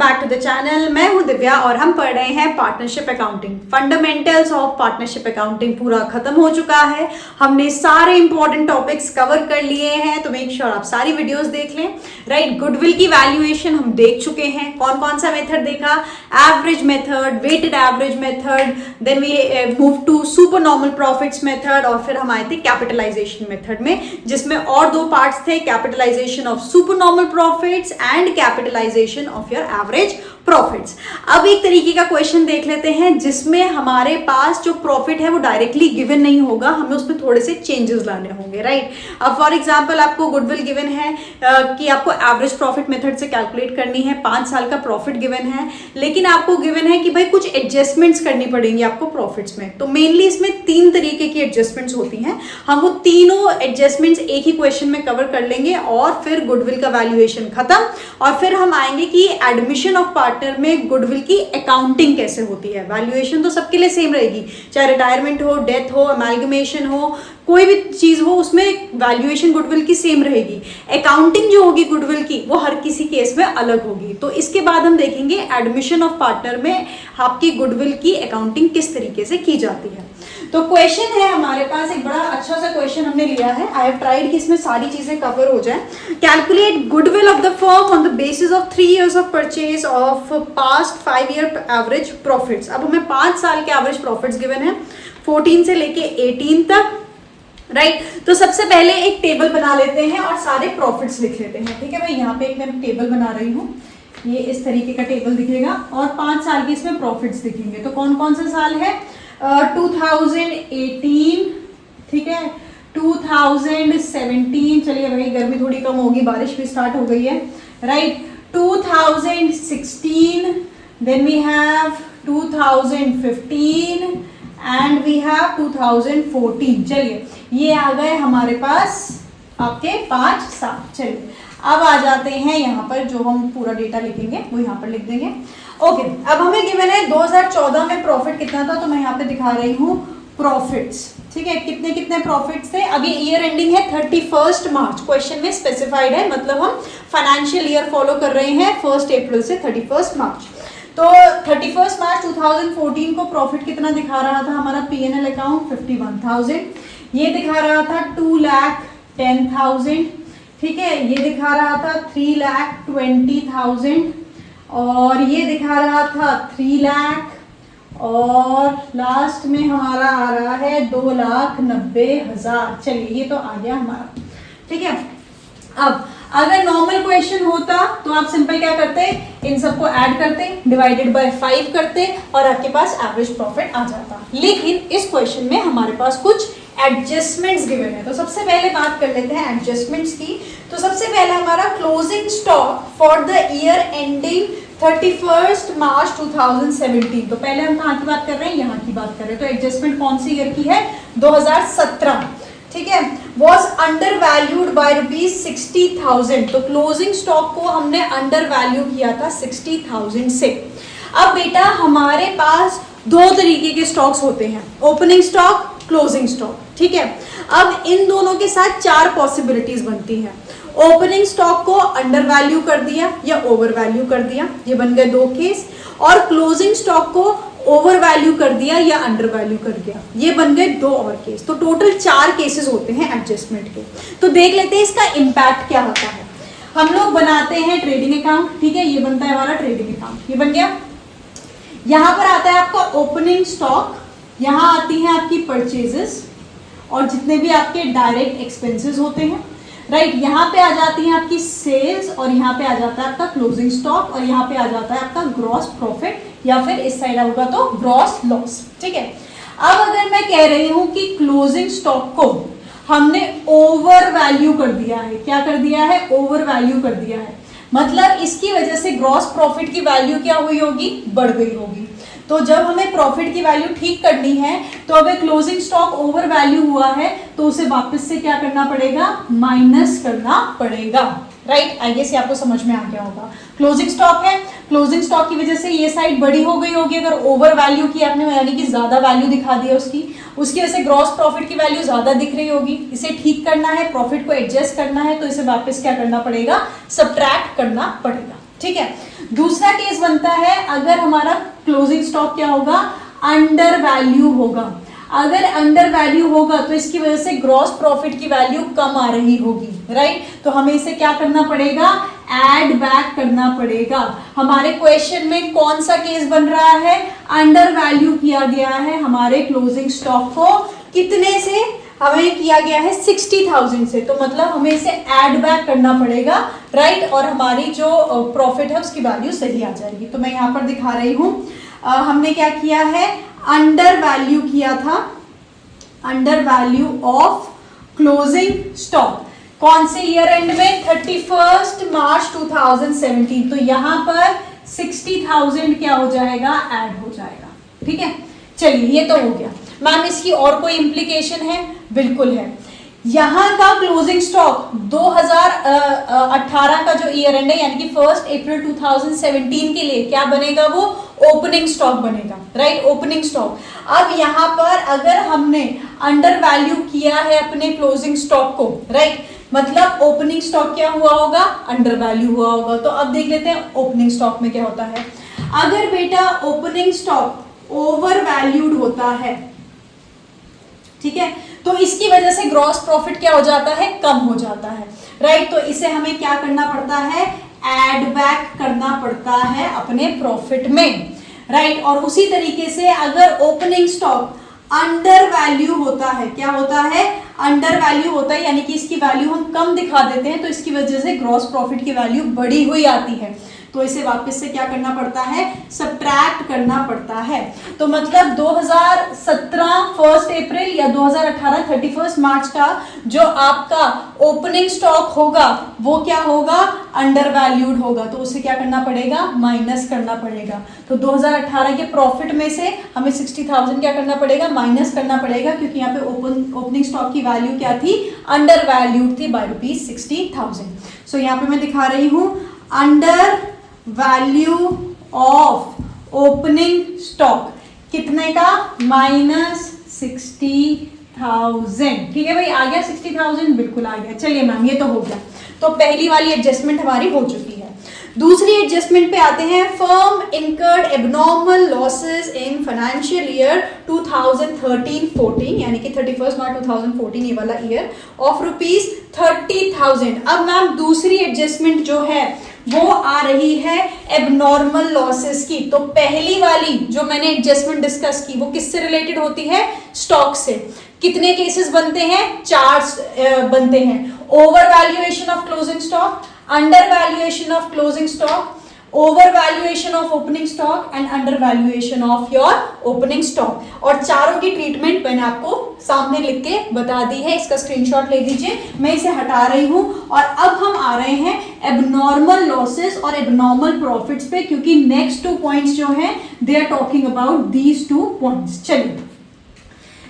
Back to the channel. मैं हूं दिव्या और हम पढ़ रहे हैं partnership accounting. Fundamentals of partnership accounting पूरा खत्म हो चुका है। हमने सारे इंपॉर्टेंट टॉपिक्स कवर कर लिए हैं, तो मेक श्योर आप सारी वीडियोस देख लें। राइट, गुडविल की वैल्यूएशन हम देख चुके हैं। कौन कौन सा मेथड देखा? Average method, weighted average method, then we move to super normal profits method, और फिर हम आए थे कैपिटलाइजेशन मेथड में, जिसमें और दो पार्ट्स थे, capitalisation of super normal profits and capitalisation of your average profits. अब एक तरीके का क्वेश्चन देख लेते हैं जिसमें हमारे पास जो प्रॉफिट है वो डायरेक्टली गिवन नहीं होगा, हमें उसमें थोड़े से चेंजेस लाने होंगे। राइट, अब फॉर एग्जांपल आपको गुडविल गिवन है कि आपको एवरेज प्रॉफिट मेथड से कैलकुलेट करनी है, 5 साल का प्रॉफिट गिवन है, लेकिन आपको गिवन है कि भाई कुछ एडजस्टमेंट्स करनी पड़ेंगी आपको प्रॉफिट्स में। तो मेनली इसमें 3 तरीके की एडजस्टमेंट्स होती हैं। हम वो तीनों एडजस्टमेंट्स एक ही क्वेश्चन में कवर कर लेंगे और फिर गुडविल का वैल्यूएशन खत्म, और फिर हम आएंगे कि एडमिशन ऑफ पार्टनर में गुडविल की अकाउंटिंग कैसे होती है। वैल्यूएशन तो सबके लिए सेम रहेगी, चाहे रिटायरमेंट हो, डेथ हो, अमेलगमेशन हो, कोई भी चीज हो, उसमें वैल्यूएशन गुडविल की सेम रहेगी। अकाउंटिंग जो होगी गुडविल की वो हर किसी केस में अलग होगी। तो इसके बाद हम देखेंगे एडमिशन ऑफ पार्टनर में आपकी गुडविल की अकाउंटिंग किस तरीके से की जाती है। तो क्वेश्चन है हमारे पास, एक बड़ा अच्छा सा क्वेश्चन हमने लिया है। आई हैव ट्राइड कि इसमें सारी चीजें कवर हो जाए। Calculate goodwill of the firm on the basis of 3 years of purchase of past 5 year average profits. अब हमें 5 साल के एवरेज प्रॉफिट्स गिवन है 14 से लेके 18 तक। राइट, तो सबसे पहले एक टेबल बना लेते हैं और सारे प्रॉफिट्स लिख लेते हैं। ठीक है भाई, यहाँ पे एक मैं टेबल बना रही हूँ, ये इस तरीके का टेबल दिखेगा और 5 साल के इसमें प्रॉफिट्स दिखेंगे। तो कौन कौन सा साल है? 2018, ठीक है, 2017, चलिए भाई गर्मी थोड़ी कम होगी, बारिश भी स्टार्ट हो गई है। Right, 2016, then we have 2015 and we have 2014। चलिए, ये आ गए हमारे पास आपके 5 साल। चलिए अब आ जाते हैं यहाँ पर, जो हम पूरा डेटा लिखेंगे वो यहाँ पर लिख देंगे। ओके, अब हमें गिवन है 2014 में प्रॉफिट कितना था, तो मैं यहाँ पे दिखा रही हूँ प्रॉफिट्स। ठीक है, कितने कितने प्रॉफिट्स थे। अब ये ईयर एंडिंग है 31 मार्च, क्वेश्चन में स्पेसिफाइड है, मतलब हम फाइनेंशियल ईयर फॉलो कर रहे हैं 1 अप्रैल से 31 मार्च। तो 31 मार्च 2014 को प्रॉफिट कितना दिखा रहा था हमारा P&L अकाउंट? 51,000। ये दिखा रहा था 2,10,000। ठीक है, ये दिखा रहा था 3,20,000 और ये दिखा रहा था 3 लाख, और लास्ट में हमारा आ रहा है 2,90,000। चलिए ये तो आ गया हमारा। ठीक है, अब अगर नॉर्मल क्वेश्चन होता तो आप सिंपल क्या करते, इन सबको ऐड करते, डिवाइडेड बाय 5 करते और आपके पास एवरेज प्रॉफिट आ जाता। लेकिन इस क्वेश्चन में हमारे पास कुछ एडजस्टमेंट्स गिवन है। तो सबसे पहले बात कर लेते हैं एडजस्टमेंट्स की। तो सबसे पहले हमारा closing stock for the year ending 31 मार्च 2017। तो पहले हम कहाँ की बात कर रहे हैं? यहाँ की बात कर रहे हैं। तो एडजस्टमेंट कौन सी ईयर की है? 2017। ठीक है, वॉज अंडर वैल्यूड बाय ₹60,000। तो क्लोजिंग स्टॉक को हमने अंडर वैल्यू किया था 60,000 से। अब बेटा हमारे पास 2 तरीके के स्टॉक्स होते हैं, ओपनिंग स्टॉक, क्लोजिंग स्टॉक। ठीक है, अब इन दोनों के साथ 4 पॉसिबिलिटीज बनती हैं। ओपनिंग स्टॉक को अंडर वैल्यू कर दिया या ओवर वैल्यू कर दिया, ये बन गए 2 केस, और क्लोजिंग स्टॉक को ओवर वैल्यू कर दिया या अंडर वैल्यू कर दिया, ये बन गए 2 और केस। तो टोटल 4 केसेस होते हैं एडजस्टमेंट के। तो देख लेते हैं इसका इम्पैक्ट क्या होता है। हम लोग बनाते हैं ट्रेडिंग अकाउंट। ठीक है, ये बनता है हमारा ट्रेडिंग अकाउंट, ये बन गया। यहाँ पर आता है आपका ओपनिंग स्टॉक, यहाँ आती है आपकी परचेजेस और जितने भी आपके डायरेक्ट एक्सपेंसेस होते हैं। राइट, यहाँ पे आ जाती है आपकी सेल्स और यहाँ पे आ जाता है आपका क्लोजिंग स्टॉक और यहाँ पे आ जाता है आपका ग्रॉस प्रॉफिट, या फिर इस साइड होगा तो ग्रॉस लॉस। ठीक है, अब अगर मैं कह रही हूँ कि क्लोजिंग स्टॉक को हमने ओवर वैल्यू कर दिया है, क्या कर दिया है? ओवर वैल्यू कर दिया है, मतलब इसकी वजह से ग्रॉस प्रॉफिट की वैल्यू क्या हुई होगी? बढ़ गई होगी। तो जब हमें प्रॉफिट की वैल्यू ठीक करनी है, तो अगर क्लोजिंग स्टॉक ओवर वैल्यू हुआ है तो उसे वापस से क्या करना पड़ेगा? माइनस करना पड़ेगा। राइट, आई गेस ये आपको समझ में आ गया होगा। क्लोजिंग स्टॉक है, क्लोजिंग स्टॉक की वजह से ये साइड बड़ी हो गई होगी अगर ओवर वैल्यू की आपने, यानी कि ज्यादा वैल्यू दिखा दी है उसकी वजह से ग्रॉस प्रॉफिट की वैल्यू ज्यादा दिख रही होगी। इसे ठीक करना है, प्रॉफिट को एडजस्ट करना है, तो इसे वापस क्या करना पड़ेगा? सब्ट्रैक्ट करना पड़ेगा। ठीक है। दूसरा केस बनता है अगर हमारा क्लोजिंग स्टॉक क्या होगा, अंडर वैल्यू होगा। अगर अंडर वैल्यू होगा तो इसकी वजह से ग्रॉस प्रॉफिट की वैल्यू कम आ रही होगी, राइट। तो हमें इसे क्या करना पड़ेगा, ऐड बैक करना पड़ेगा। हमारे क्वेश्चन में कौन सा केस बन रहा है, अंडर वैल्यू किया गया है हमारे क्लोजिंग स्टॉक को, कितने से, हमें किया गया है 60,000 से, तो मतलब हमें इसे ऐड बैक करना पड़ेगा, राइट। और हमारी जो प्रॉफिट है उसकी वैल्यू सही आ जाएगी। तो मैं यहाँ पर दिखा रही हूँ, हमने क्या किया है, अंडर वैल्यू किया था, under value of closing stock. कौन से ईयर एंड में, 31 मार्च 2017। तो यहां पर 60,000 क्या हो जाएगा, ऐड हो जाएगा, ठीक है। चलिए ये तो हो गया। मैम इसकी और कोई इंप्लीकेशन है, बिल्कुल है। यहाँ का क्लोजिंग स्टॉक 2018 का जो ईयर एंड है यानी कि 1 अप्रैल 2017 के लिए क्या बनेगा, वो ओपनिंग स्टॉक बनेगा, राइट, ओपनिंग स्टॉक। अब यहाँ पर अगर हमने अंडर वैल्यू किया है अपने क्लोजिंग स्टॉक को, राइट, मतलब ओपनिंग स्टॉक क्या हुआ होगा, अंडर वैल्यू हुआ होगा। तो अब देख लेते हैं ओपनिंग स्टॉक में क्या होता है। अगर बेटा ओपनिंग स्टॉक ओवर वैल्यूड होता है, ठीक है, तो इसकी वजह से ग्रॉस प्रॉफिट क्या हो जाता है, कम हो जाता है, राइट। तो इसे हमें क्या करना पड़ता है, ऐड बैक करना पड़ता है अपने प्रॉफिट में, राइट। और उसी तरीके से अगर ओपनिंग स्टॉक अंडर वैल्यू होता है, क्या होता है, अंडर वैल्यू होता है, यानी कि इसकी वैल्यू हम कम दिखा देते हैं, तो इसकी वजह से ग्रॉस प्रॉफिट की वैल्यू बढ़ी हुई आती है। तो इसे वापस से क्या करना पड़ता है, सब्ट्रैक्ट करना पड़ता है। तो मतलब 2017 1 अप्रैल या 2018 31 मार्च का जो आपका ओपनिंग स्टॉक होगा वो क्या होगा, अंडर वैल्यूड होगा। तो उसे क्या करना पड़ेगा, माइनस करना पड़ेगा। तो 2018 के प्रॉफिट में से हमें 60,000 क्या करना पड़ेगा, माइनस करना पड़ेगा, क्योंकि यहाँ पे ओपनिंग स्टॉक की वैल्यू क्या थी, अंडर वैल्यूड थी बाय ₹60,000। सो यहाँ पे मैं दिखा रही हूँ, under value of opening stock कितने का, -60,000। ठीक है भाई, आ गया 60,000, बिल्कुल आ गया। चलिए मैम ये तो हो गया। तो पहली वाली एडजस्टमेंट हमारी हो चुकी है। दूसरी एडजस्टमेंट पे आते हैं। Firm incurred abnormal losses in financial year 2013-14 यानी कि 31 मार्च 2014 ये वाला ईयर ऑफ ₹30,000। अब मैम दूसरी एडजस्टमेंट जो है वो आ रही है एबनॉर्मल लॉसेस की। तो पहली वाली जो मैंने एडजस्टमेंट डिस्कस की वो किससे रिलेटेड होती है, स्टॉक से। कितने केसेस बनते हैं, 4 बनते हैं। Over valuation of closing stock, under valuation of closing stock, over valuation of opening stock and under valuation of your opening stock. और चारों की ट्रीटमेंट मैंने आपको सामने लिख के बता दी है, इसका स्क्रीनशॉट ले लीजिए। मैं इसे हटा रही हूं और अब हम आ रहे हैं एबनॉर्मल लॉसेस और एबनॉर्मल प्रॉफिट्स पे, क्योंकि नेक्स्ट 2 पॉइंट्स जो हैं they are talking about these 2 points. चलिए,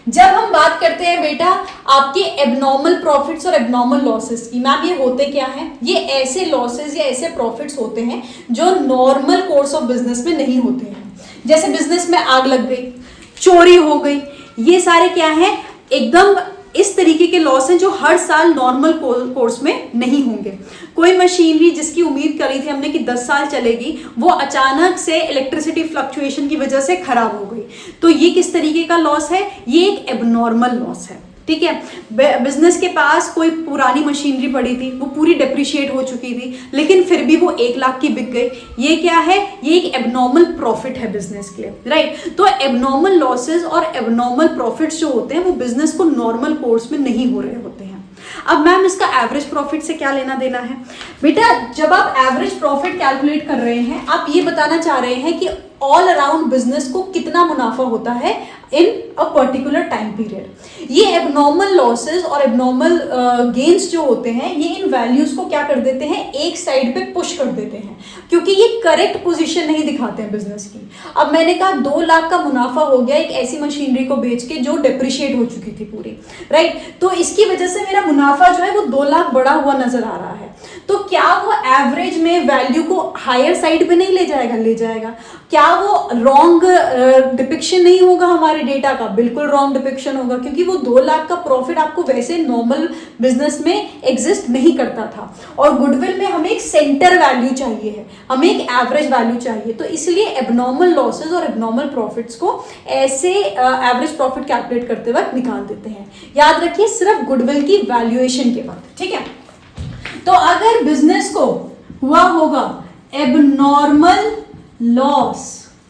जब हम बात करते हैं बेटा आपके एबनॉर्मल प्रॉफिट्स और एबनॉर्मल लॉसेस की, मैम ये होते क्या हैं, ये ऐसे लॉसेस या ऐसे प्रॉफिट्स होते हैं जो नॉर्मल कोर्स ऑफ बिजनेस में नहीं होते हैं। जैसे बिजनेस में आग लग गई, चोरी हो गई, ये सारे क्या हैं, एकदम इस तरीके के लॉस हैं जो हर साल नॉर्मल कोर्स में नहीं होंगे। कोई मशीनरी जिसकी उम्मीद करी थी हमने कि 10 साल चलेगी, वो अचानक से इलेक्ट्रिसिटी फ्लक्चुएशन की वजह से खराब हो गई, तो ये किस तरीके का लॉस है, ये एक एबनॉर्मल लॉस है। ठीक है, बिजनेस के पास कोई पुरानी मशीनरी पड़ी थी, वो पूरी डेप्रिशिएट हो चुकी थी, लेकिन फिर भी वो 1 लाख की बिक गई, ये क्या है, ये एक एबनॉर्मल प्रॉफिट है बिजनेस के लिए, राइट। तो एबनॉर्मल लॉसेस और एबनॉर्मल प्रॉफिट्स जो होते हैं वो बिजनेस को नॉर्मल कोर्स में नहीं हो रहे होते हैं। अब मैम इसका एवरेज प्रॉफिट से क्या लेना देना है बेटा, जब आप एवरेज प्रॉफिट कैलकुलेट कर रहे हैं, आप ये बताना चाह रहे हैं कि ऑल अराउंड बिजनेस को कितना मुनाफा होता है इन अ पर्टिकुलर टाइम पीरियड। ये एबनॉर्मल लॉसेस और एबनॉर्मल गेन्स जो होते हैं, ये इन वैल्यूज को क्या कर देते हैं, एक साइड पे पुश कर देते हैं, क्योंकि ये करेक्ट पोजीशन नहीं दिखाते हैं बिजनेस की। अब मैंने कहा 2 लाख का मुनाफा हो गया एक ऐसी मशीनरी को बेच के जो डेप्रिशिएट हो चुकी थी पूरी, राइट। तो इसकी वजह से मेरा मुनाफा जो है वो 2 लाख बढ़ा हुआ नजर आ रहा है। तो क्या वो एवरेज में वैल्यू को हायर साइड पे नहीं ले जाएगा? ले जाएगा। क्या वो रॉन्ग डिपिक्शन नहीं होगा हमारे डेटा का? बिल्कुल रॉन्ग डिपिक्शन होगा, क्योंकि वो 2 लाख का प्रॉफिट आपको वैसे नॉर्मल बिजनेस में एग्जिस्ट नहीं करता था। और गुडविल में हमें एक सेंटर वैल्यू चाहिए है, हमें एक एवरेज वैल्यू चाहिए, तो इसलिए एबनॉर्मल लॉसेज और एबनॉर्मल प्रॉफिट्स को ऐसे एवरेज प्रॉफिट कैलकुलेट करते वक्त निकाल देते हैं। याद रखिए सिर्फ गुडविल की वैल्यूएशन के वक्त, ठीक है। तो अगर बिजनेस को हुआ होगा एबनॉर्मल लॉस,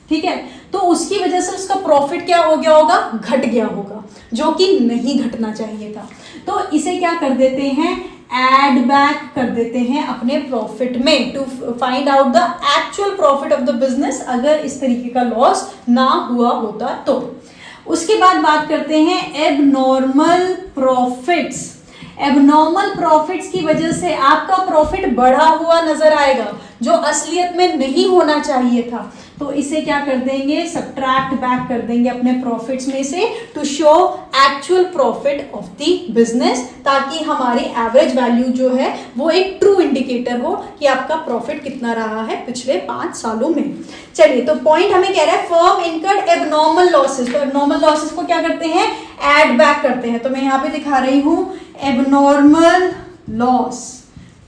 ठीक है, तो उसकी वजह से उसका प्रॉफिट क्या हो गया होगा? घट गया होगा, जो कि नहीं घटना चाहिए था। तो इसे क्या कर देते हैं? एड बैक कर देते हैं अपने प्रॉफिट में, to find out the actual profit of the business, अगर इस तरीके का लॉस ना हुआ होता तो। उसके बाद बात करते हैं एबनॉर्मल प्रॉफिट्स। एबनॉर्मल प्रॉफिट्स की वजह से आपका प्रॉफिट बढ़ा हुआ नजर आएगा, जो असलियत में नहीं होना चाहिए था, तो इसे क्या कर देंगे? सब्ट्रैक्ट बैक कर देंगे अपने प्रॉफिट्स में से, to show actual profit of the business, ताकि हमारी एवरेज वैल्यू जो है वो एक ट्रू इंडिकेटर हो कि आपका प्रॉफिट कितना रहा है पिछले 5 सालों में। चलिए, तो पॉइंट हमें कह रहा है फर्म इनकर्ड एबनॉर्मल लॉसेस। तो एबनॉर्मल लॉसेस को क्या करते हैं? एड बैक करते हैं। तो मैं यहाँ पे दिखा रही हूं एबनॉर्मल लॉस,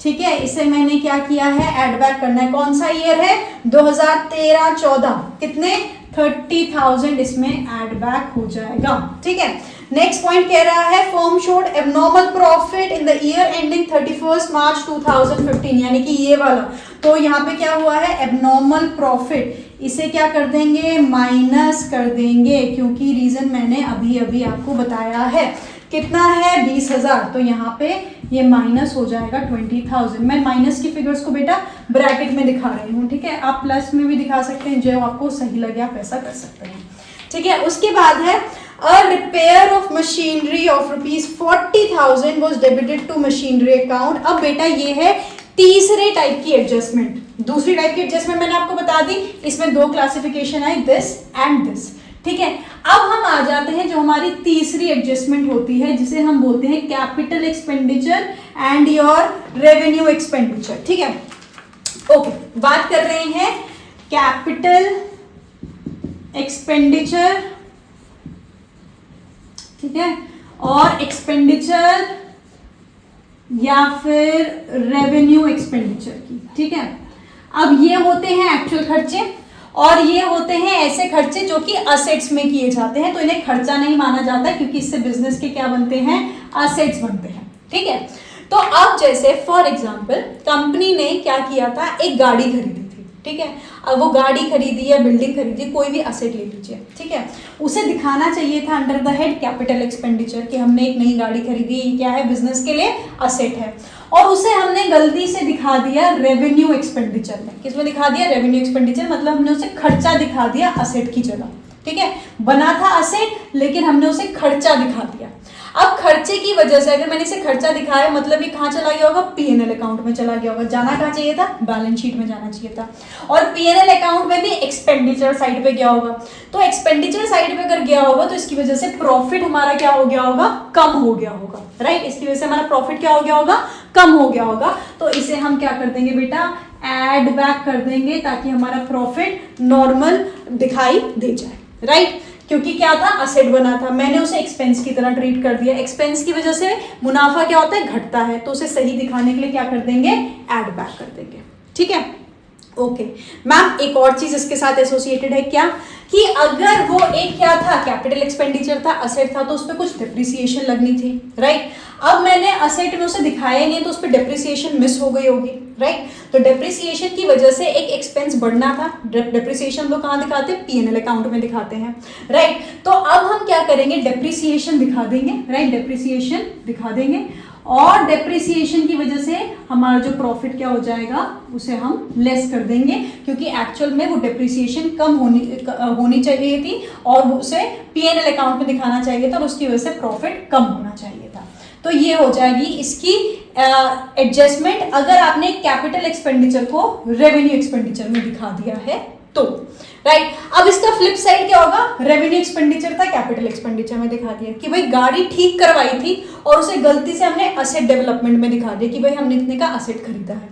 ठीक है, इसे मैंने क्या किया है? एड बैक करना है। कौन सा ईयर है? 2013-14। कितने? 30,000 इसमें एड बैक हो जाएगा, ठीक है। नेक्स्ट पॉइंट कह रहा है firm showed abnormal profit in the year ending 31 मार्च 2015, यानी कि ये वाला। तो यहाँ पे क्या हुआ है? एबनॉर्मल प्रॉफिट, इसे क्या कर देंगे? माइनस कर देंगे, क्योंकि रीजन मैंने अभी अभी आपको बताया है। कितना है? 20,000, तो यहाँ पे ये माइनस हो जाएगा 20,000। मैं माइनस की फिगर्स को बेटा ब्रैकेट में दिखा रही हूँ, ठीक है, आप प्लस में भी दिखा सकते हैं, जो आपको सही लगे आप ऐसा कर सकते हैं, ठीक है। उसके बाद है a repair of machinery of ₹40,000 was debited to machinery account. अब बेटा ये है तीसरे टाइप की एडजस्टमेंट। दूसरी टाइप की एडजस्टमेंट मैंने आपको बता दी, इसमें 2 क्लासिफिकेशन है, दिस एंड दिस, ठीक है। अब हम आ जाते हैं जो हमारी तीसरी एडजस्टमेंट होती है, जिसे हम बोलते हैं capital expenditure and your revenue expenditure, ठीक है। ओके, बात कर रहे हैं कैपिटल एक्सपेंडिचर, ठीक है, और एक्सपेंडिचर या फिर रेवेन्यू एक्सपेंडिचर की, ठीक है। अब ये होते हैं एक्चुअल खर्चे और ये होते हैं ऐसे खर्चे जो कि असेट्स में किए जाते हैं, तो इन्हें खर्चा नहीं माना जाता क्योंकि इससे बिजनेस के क्या बनते हैं? असेट्स बनते हैं, ठीक है। तो अब जैसे फॉर एग्जांपल कंपनी ने क्या किया था? एक गाड़ी खरीदी थी, ठीक है। अब वो गाड़ी खरीदी या बिल्डिंग खरीदी, कोई भी असेट ले लीजिए, ठीक है, उसे दिखाना चाहिए था under the head capital expenditure कि हमने एक नई गाड़ी खरीदी, ये क्या है? बिजनेस के लिए असेट है, और उसे हमने गलती से दिखा दिया रेवेन्यू एक्सपेंडिचर में। किसमें दिखा दिया? रेवेन्यू एक्सपेंडिचर, मतलब हमने उसे खर्चा दिखा दिया असेट की जगह, ठीक है। बना था असेट लेकिन हमने उसे खर्चा दिखा दिया। अब खर्चे की वजह से अगर मैंने इसे खर्चा दिखाया, मतलब ये कहाँ चला गया होगा? पीएनएल अकाउंट में चला गया होगा। जाना कहाँ चाहिए था? बैलेंस शीट में जाना चाहिए था, और पीएनएल अकाउंट में भी एक्सपेंडिचर साइड पे गया होगा। तो एक्सपेंडिचर साइड पे अगर गया होगा तो इसकी वजह से प्रॉफिट हमारा क्या हो गया होगा? कम हो गया होगा, राइट। इसकी वजह से हमारा प्रॉफिट क्या हो गया होगा? कम हो गया होगा। तो इसे हम क्या कर देंगे बेटा? एड बैक कर देंगे, ताकि हमारा प्रॉफिट नॉर्मल दिखाई दे जाए, राइट। क्योंकि क्या था? असेट बना था, मैंने उसे एक्सपेंस की तरह ट्रीट कर दिया। एक्सपेंस की वजह से मुनाफा क्या होता है? घटता है, तो उसे सही दिखाने के लिए क्या कर देंगे? ऐड बैक कर देंगे, ठीक है। ओके मैम, एक और चीज इसके साथ एसोसिएटेड है क्या, कि अगर वो एक क्या था? कैपिटल एक्सपेंडिचर था, असेट था, तो उस पर कुछ डिप्रिसिएशन लगनी थी, राइट। अब मैंने असेट में उसे दिखाया नहीं, तो उस पर डिप्रिसिएशन मिस हो गई होगी, राइट। तो डिप्रिसिएशन की वजह से एक एक्सपेंस बढ़ना था। डिप्रिसिएशन वो कहाँ दिखाते हैं? पीएनएल अकाउंट में दिखाते हैं, राइट। तो अब हम क्या करेंगे? डिप्रिसिएशन दिखा देंगे, राइट, डिप्रिसिएशन दिखा देंगे, और डिप्रिसिएशन की वजह से हमारा जो प्रॉफिट क्या हो जाएगा? उसे हम लेस कर देंगे, क्योंकि एक्चुअल में वो डिप्रिसिएशन कम होनी चाहिए थी और उसे पीएनएल अकाउंट में दिखाना चाहिए था, और उसकी वजह से प्रॉफिट कम होना चाहिए था। तो ये हो जाएगी इसकी एडजस्टमेंट, अगर आपने कैपिटल एक्सपेंडिचर को रेवेन्यू एक्सपेंडिचर में दिखा दिया है तो, राइट। अब इसका फ्लिप साइड क्या होगा, रेवेन्यू एक्सपेंडिचर था, कैपिटल एक्सपेंडिचर में दिखा दिया कि भाई गाड़ी ठीक करवाई थी और उसे गलती से हमने असेट डेवलपमेंट में दिखा दिया कि भाई हमने इतने का असेट खरीदा है।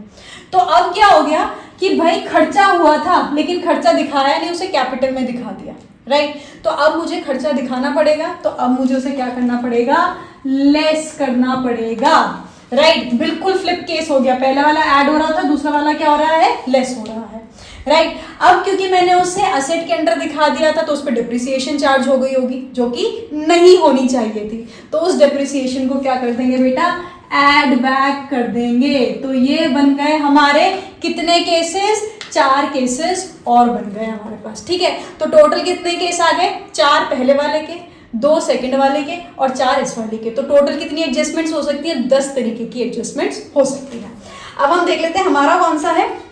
तो अब क्या हो गया कि भाई खर्चा हुआ था लेकिन खर्चा दिखाया नहीं, उसे कैपिटल में दिखा दिया, राइट। तो अब मुझे खर्चा दिखाना पड़ेगा, तो अब मुझे उसे क्या करना पड़ेगा, लेस करना पड़ेगा, राइट। बिल्कुल फ्लिप केस हो गया, पहला वाला ऐड हो रहा था, दूसरा वाला क्या हो रहा है, लेस हो रहा है, राइट। अब क्योंकि मैंने उसे असेट के अंडर दिखा दिया था तो उस पर डिप्रिसिएशन चार्ज हो गई होगी जो कि नहीं होनी चाहिए थी, तो उस डिप्रिसिएशन को क्या कर देंगे बेटा, ऐड बैक कर देंगे। तो ये बन गए हमारे कितने केसेस, 4 केसेस और बन गए हमारे पास, ठीक है। तो टोटल कितने केस आ गए, 4 पहले वाले के, 2 सेकंड वाले के और 4 इस वाले के। तो टोटल कितनी एडजस्टमेंट्स हो सकती है, 10 तरीके की एडजस्टमेंट्स हो सकती है। अब हम देख लेते हैं हमारा कौन सा है।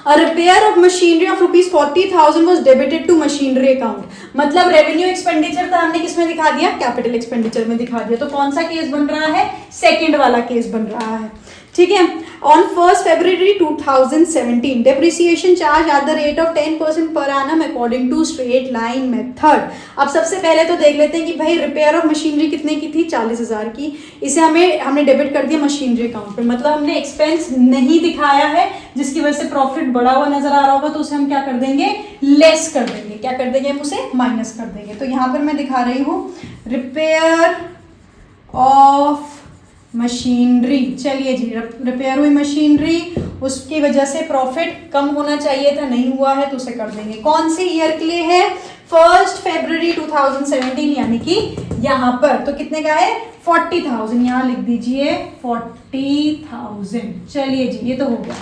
A repair of machinery of rupees 40,000 was debited to machinery account। मतलब रेवेन्यू एक्सपेंडिचर था, हमने किसमें दिखा दिया, कैपिटल एक्सपेंडिचर में दिखा दिया। तो कौन सा केस बन रहा है, सेकंड वाला केस बन रहा है, ठीक है। On 1 February 2017 depreciation charge at the rate of 10% per annum according to straight line method। अब सबसे पहले तो देख लेते हैं कि भाई रिपेयर ऑफ मशीनरी कितने की थी, 40,000 की। इसे हमने डेबिट कर दिया मशीनरी अकाउंट पे, मतलब हमने एक्सपेंस नहीं दिखाया है जिसकी वजह से प्रॉफिट बढ़ा हुआ नजर आ रहा होगा, तो उसे हम क्या कर देंगे, लेस कर देंगे। क्या कर देंगे, हम उसे माइनस कर देंगे। तो यहाँ पर मैं दिखा रही हूँ रिपेयर ऑफ मशीनरी, चलिए जी, रिपेयर हुई मशीनरी, उसकी वजह से प्रॉफिट कम होना चाहिए था, नहीं हुआ है, तो उसे कर देंगे। कौन से ईयर के लिए है, 1 February 2017, यानी कि यहाँ पर तो कितने का है, 40,000, यहाँ लिख दीजिए 40,000। चलिए जी, ये तो हो गया।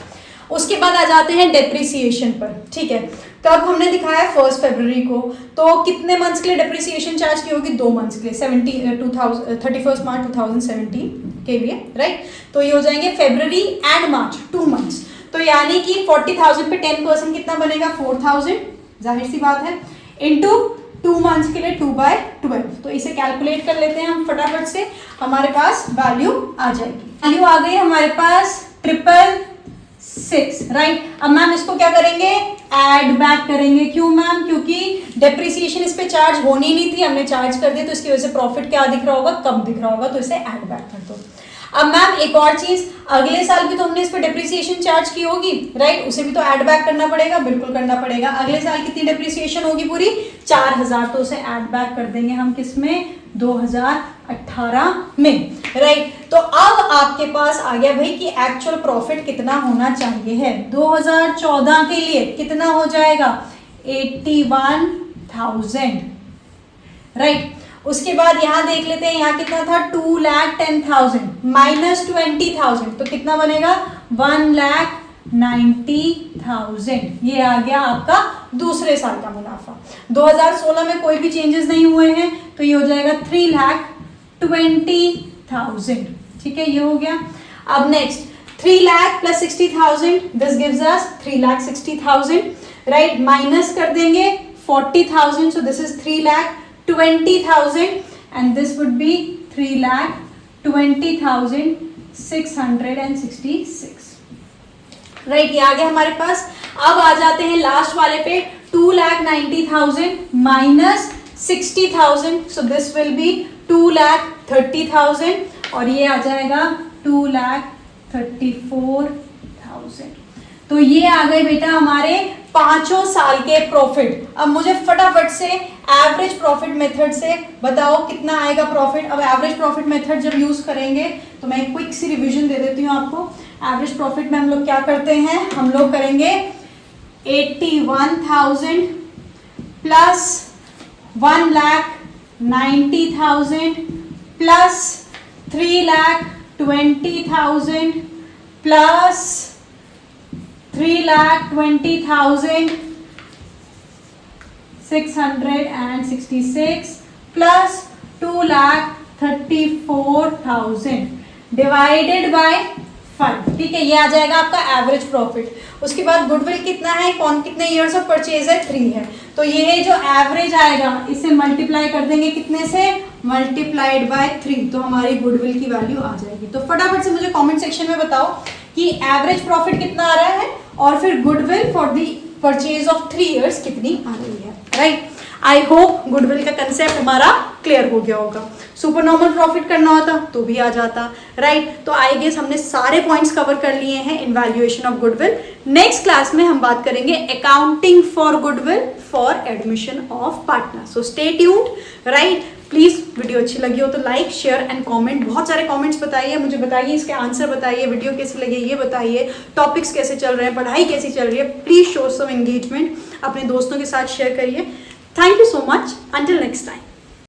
उसके बाद आ जाते हैं डेप्रिसिएशन पर, ठीक है। कब हमने दिखाया, 1 February को, तो कितने मंथ्स के लिए डेप्रिसिएशन चार्ज की होगी, 2 मंथ्स के लिए, 31 March 2017 के लिए, राइट। तो ये हो जाएंगे February एंड March, 2 मंथ्स। तो यानी कि 40,000 पे 10% कितना बनेगा, 4,000, जाहिर सी बात है, इंटू 2 मंथ्स के लिए 2/12। तो इसे कैलकुलेट कर लेते हैं हम फटाफट से, हमारे पास वैल्यू आ जाएगी। वैल्यू आ गई हमारे पास 666, राइट। अब मैम इसको क्या करेंगे, ऐड बैक करेंगे। क्यों मैम, क्योंकि डेप्रिसिएशन इस पे चार्ज होनी नहीं थी, हमने चार्ज कर दिया, तो इसकी वजह से प्रॉफिट क्या दिख रहा होगा, कम दिख रहा होगा, तो इसे ऐड बैक कर दो। अब मैम एक और चीज, अगले साल भी तो हमने इस पे डेप्रिसिएशन चार्ज की होगी, राइट, उसे भी तो ऐड बैक करना पड़ेगा, बिल्कुल करना पड़ेगा। अगले साल कितनी डेप्रिसिएशन होगी, पूरी 4,000, तो उसे ऐड बैक कर देंगे हम किसमें, 2018 में, राइट। तो अब आपके पास आ गया भाई कि एक्चुअल प्रॉफिट कितना होना चाहिए है। 2014 के लिए कितना हो जाएगा, 81,000, राइट। उसके बाद यहां देख लेते हैं, यहां कितना था, 2,10,000 माइनस 20,000, तो कितना बनेगा, 1,90,000। ये आ गया आपका दूसरे साल का मुनाफा। 2016 में कोई भी चेंजेस नहीं हुए हैं, तो ये हो जाएगा 3,20,000, ठीक है, ये हो गया। अब next 3 lakh plus 60,000, this gives us 3,60,000, right. Minus कर देंगे 40,000, so this is 3,20,000 and this would be 3,20,666, right. ये आ गया हमारे पास। अब आ जाते हैं लास्ट वाले पे, 2,90,000 minus 60,000, so this will be 2,30,000 और ये आ जाएगा 2,34,000। तो ये आ गए बेटा हमारे 5 साल के प्रॉफिट। अब मुझे फटाफट से एवरेज प्रॉफिट मेथड से बताओ कितना आएगा प्रॉफिट। अब एवरेज प्रॉफिट मेथड जब यूज करेंगे तो मैं क्विक सी रिवीजन दे देती हूँ आपको। एवरेज प्रॉफिट में हम लोग क्या करते हैं, हम लोग करेंगे 81,000 plus 1,90,000 plus 3,20,000 plus 3,20,666 plus 2,34,000 divided by 5, ठीक है। ये आ जाएगा आपका एवरेज प्रॉफिट। उसके बाद गुडविल कितना है, कौन कितने ईयर्स ऑफ परचेज है, 3 है। तो ये जो एवरेज आएगा इसे मल्टीप्लाई कर देंगे कितने से, मल्टीप्लाइड बाय 3, तो हमारी गुडविल की वैल्यू आ जाएगी। तो फटाफट से मुझे कमेंट सेक्शन में बताओ कि एवरेज प्रॉफिट कितना आ रहा है और फिर goodwill for the purchase of 3 years कितनी आ रही है, राइट। आई होप गुडविल का कंसेप्ट हमारा क्लियर हो गया होगा। सुपर नॉर्मल प्रॉफिट करना होता तो भी आ जाता, राइट। तो आई गेस हमने सारे पॉइंट्स कवर कर लिए हैं in valuation of goodwill. Next class में हम बात करेंगे accounting for goodwill for admission of partner. So stay tuned, right. Please video अच्छी लगी हो तो लाइक शेयर एंड कमेंट, बहुत सारे कमेंट्स बताइए, मुझे बताइए इसके आंसर बताइए, वीडियो कैसी लगी ये बताइए, टॉपिक्स कैसे चल रहे हैं, पढ़ाई कैसी चल रही है। प्लीज़ शो सम एंगेजमेंट, अपने दोस्तों के साथ शेयर करिए। Thank you so much, until next time.